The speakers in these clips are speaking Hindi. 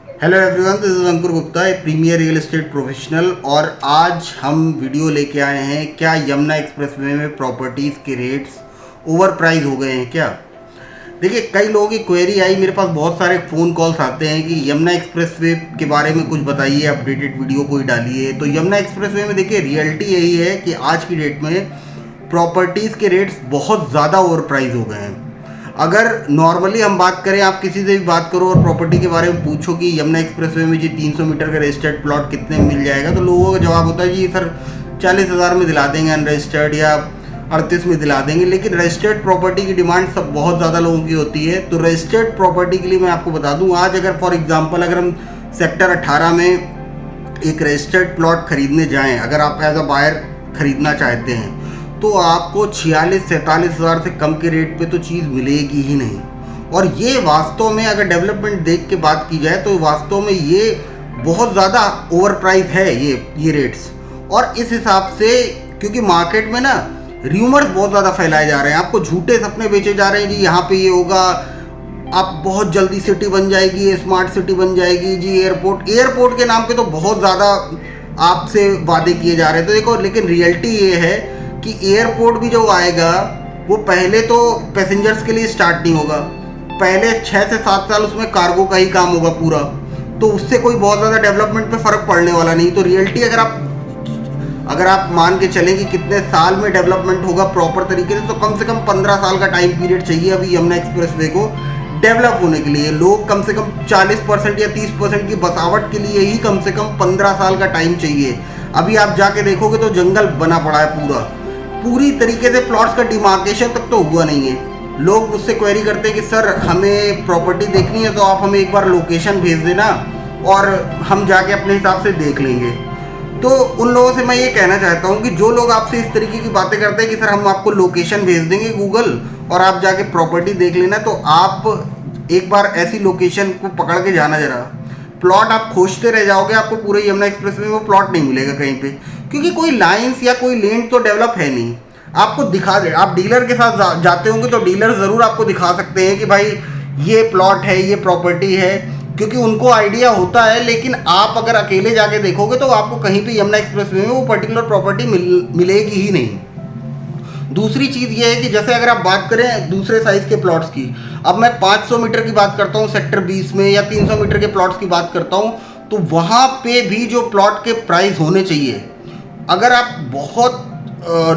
Hello everyone, this is Ankur Gupta, a premier real estate professional. और आज हम वीडियो लेके आए हैं, क्या यमुना एक्सप्रेसवे में प्रॉपर्टीज़ के रेट्स ओवर प्राइस हो गए हैं क्या। देखिए, कई लोगों की क्वेरी आई, मेरे पास बहुत सारे फ़ोन कॉल्स आते हैं कि यमुना एक्सप्रेसवे के बारे में कुछ बताइए, अपडेटेड वीडियो कोई डालिए। तो यमुना एक्सप्रेसवे में देखिए, रियलिटी यही है कि आज की डेट में प्रॉपर्टीज़ के रेट्स बहुत ज़्यादा ओवर प्राइस हो गए हैं। अगर नॉर्मली हम बात करें, आप किसी से भी बात करो और प्रॉपर्टी के बारे में पूछो कि यमुना एक्सप्रेसवे में जी 300 मीटर का रजिस्टर्ड प्लॉट कितने में मिल जाएगा, तो लोगों का जवाब होता है जी सर 40,000 में दिला देंगे अनरजिस्टर्ड, या 38 में दिला देंगे। लेकिन रजिस्टर्ड प्रॉपर्टी की डिमांड सब बहुत ज़्यादा लोगों की होती है। तो रजिस्टर्ड प्रॉपर्टी के लिए मैं आपको बता दूँ, आज अगर फॉर एग्जाम्पल अगर हम सेक्टर 18 में एक रजिस्टर्ड प्लॉट खरीदने जाएँ, अगर आप एज अ बायर खरीदना चाहते हैं, तो आपको 46-47 हज़ार से कम के रेट पे तो चीज़ मिलेगी ही नहीं। और ये वास्तव में अगर डेवलपमेंट देख के बात की जाए तो वास्तव में ये बहुत ज़्यादा ओवर प्राइस है ये रेट्स। और इस हिसाब से, क्योंकि मार्केट में ना र्यूमर्स बहुत ज़्यादा फैलाए जा रहे हैं, आपको झूठे सपने बेचे जा रहे हैं जी यहाँ पे ये होगा, आप बहुत जल्दी सिटी बन जाएगी, ये स्मार्ट सिटी बन जाएगी जी, एयरपोर्ट के नाम पे तो बहुत ज़्यादा आपसे वादे किए जा रहे हैं। तो देखो, लेकिन रियलिटी ये है कि एयरपोर्ट भी जो आएगा वो पहले तो पैसेंजर्स के लिए स्टार्ट नहीं होगा, पहले 6 से 7 साल उसमें कार्गो का ही काम होगा पूरा, तो उससे कोई बहुत ज़्यादा डेवलपमेंट पे फ़र्क पड़ने वाला नहीं। तो रियलिटी अगर आप मान के चलें कि कितने साल में डेवलपमेंट होगा प्रॉपर तरीके से, तो कम से कम 15 साल का टाइम पीरियड चाहिए अभी यमुना एक्सप्रेसवे को डेवलप होने के लिए। लोग कम से कम 40% या 30% की बसावट के लिए ही कम से कम 15 साल का टाइम चाहिए। अभी आप जाके देखोगे तो जंगल बना पड़ा है, पूरी तरीके से प्लॉट्स का डिमार्केशन तक तो हुआ नहीं है। लोग मुझसे क्वेरी करते हैं कि सर हमें प्रॉपर्टी देखनी है तो आप हमें एक बार लोकेशन भेज देना और हम जाके अपने हिसाब से देख लेंगे। तो उन लोगों से मैं ये कहना चाहता हूँ कि जो लोग आपसे इस तरीके की बातें करते हैं कि सर हम आपको लोकेशन भेज देंगे गूगल और आप जाके प्रॉपर्टी देख लेना, तो आप एक बार ऐसी लोकेशन को पकड़ के जाना जरा। प्लॉट आप खोजते रह जाओगे, आपको पूरे यमुना एक्सप्रेसवे में वो प्लॉट नहीं मिलेगा कहीं पे, क्योंकि कोई लाइंस या कोई लेन तो डेवलप है नहीं। आपको दिखा दे, आप डीलर के साथ जाते होंगे तो डीलर ज़रूर आपको दिखा सकते हैं कि भाई ये प्लॉट है, ये प्रॉपर्टी है, क्योंकि उनको आइडिया होता है। लेकिन आप अगर अकेले जाके देखोगे तो आपको कहीं पे यमुना एक्सप्रेसवे में वो पर्टिकुलर प्रॉपर्टी मिलेगी ही नहीं। दूसरी चीज़ ये है कि जैसे अगर आप बात करें दूसरे साइज़ के प्लॉट्स की, अब मैं 500 मीटर की बात करता हूँ सेक्टर 20 में, या 300 मीटर के प्लॉट्स की बात करता हूँ, तो वहाँ पे भी जो प्लॉट के प्राइस होने चाहिए, अगर आप बहुत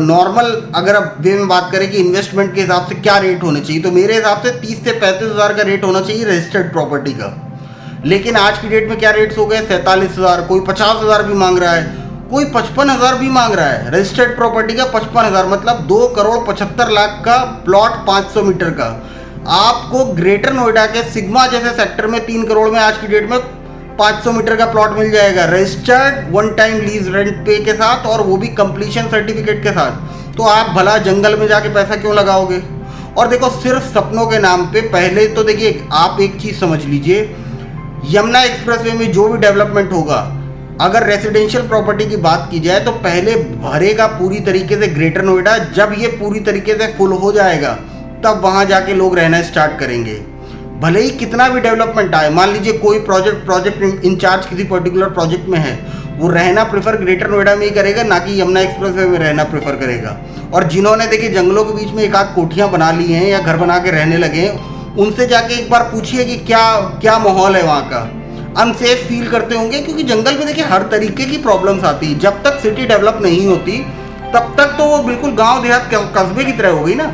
नॉर्मल अगर आप वे में बात करें कि इन्वेस्टमेंट के हिसाब से क्या रेट होने चाहिए, तो मेरे हिसाब से 30 से 35 हज़ार का रेट होना चाहिए रजिस्टर्ड प्रॉपर्टी का। लेकिन आज की डेट में क्या रेट्स हो गए, 47 हज़ार, कोई 50 हज़ार भी मांग रहा है, कोई 55 हज़ार भी मांग रहा है। रजिस्टर्ड प्रॉपर्टी का 55 हज़ार मतलब 2,75,00,000 का प्लॉट 500 मीटर का। आपको ग्रेटर नोएडा के सिग्मा जैसे सेक्टर में 3 करोड़ में आज की डेट में 500 मीटर का प्लॉट मिल जाएगा, registered one time lease rent पे के साथ, और वो भी कंप्लीशन सर्टिफिकेट के साथ। तो आप भला जंगल में जाके पैसा क्यों लगाओगे। और देखो, सिर्फ सपनों के नाम पे, पहले तो देखिए आप एक चीज़ समझ लीजिए, यमुना एक्सप्रेसवे में जो भी डेवलपमेंट होगा, अगर रेसिडेंशियल प्रॉपर्टी की बात की जाए तो पहले भरेगा पूरी तरीके से ग्रेटर नोएडा। जब ये पूरी तरीके से फुल हो जाएगा तब वहाँ जाके लोग रहना स्टार्ट करेंगे। भले ही कितना भी डेवलपमेंट आए, मान लीजिए कोई प्रोजेक्ट इंचार्ज किसी पर्टिकुलर प्रोजेक्ट में है, वो रहना प्रेफर ग्रेटर नोएडा में ही करेगा, ना कि यमुना एक्सप्रेसवे में रहना प्रेफर करेगा। और जिन्होंने देखिए जंगलों के बीच में एक आध कोठियाँ बना ली हैं या घर बना के रहने लगे हैं, उनसे जाके एक बार पूछिए कि क्या क्या माहौल है वहाँ का। अनसेफ फील करते होंगे, क्योंकि जंगल में देखिए हर तरीके की प्रॉब्लम्स आती है। जब तक सिटी डेवलप नहीं होती तब तक तो वो बिल्कुल गांव देहात कस्बे की तरह हो गई ना।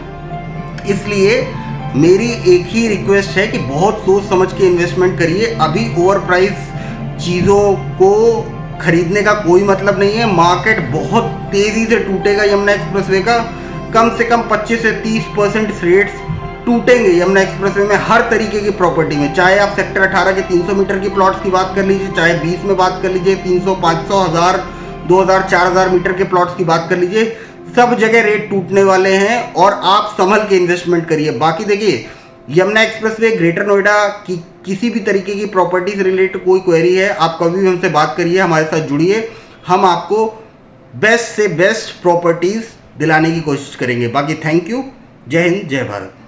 इसलिए मेरी एक ही रिक्वेस्ट है कि बहुत सोच समझ के इन्वेस्टमेंट करिए। अभी ओवर प्राइस चीज़ों को खरीदने का कोई मतलब नहीं है। मार्केट बहुत तेज़ी से टूटेगा यमुना एक्सप्रेसवे का, कम से कम 25 से 30% रेट्स टूटेंगे यमुना एक्सप्रेसवे में हर तरीके की प्रॉपर्टी में। चाहे आप सेक्टर 18 के 300 मीटर की प्लॉट्स की बात कर लीजिए, चाहे 20 में बात कर लीजिए, 300, 500, 1000, 2000, 4000 मीटर के प्लॉट्स की बात कर लीजिए, सब जगह रेट टूटने वाले हैं। और आप संभल के इन्वेस्टमेंट करिए। बाकी देखिए, यमुना एक्सप्रेसवे ग्रेटर नोएडा की किसी भी तरीके की प्रॉपर्टी से रिलेटेड कोई क्वेरी है, आप कभी भी हमसे बात करिए, हमारे साथ जुड़िए, हम आपको बेस्ट से बेस्ट प्रॉपर्टीज़ दिलाने की कोशिश करेंगे। बाकी थैंक यू, जय हिंद, जय भारत।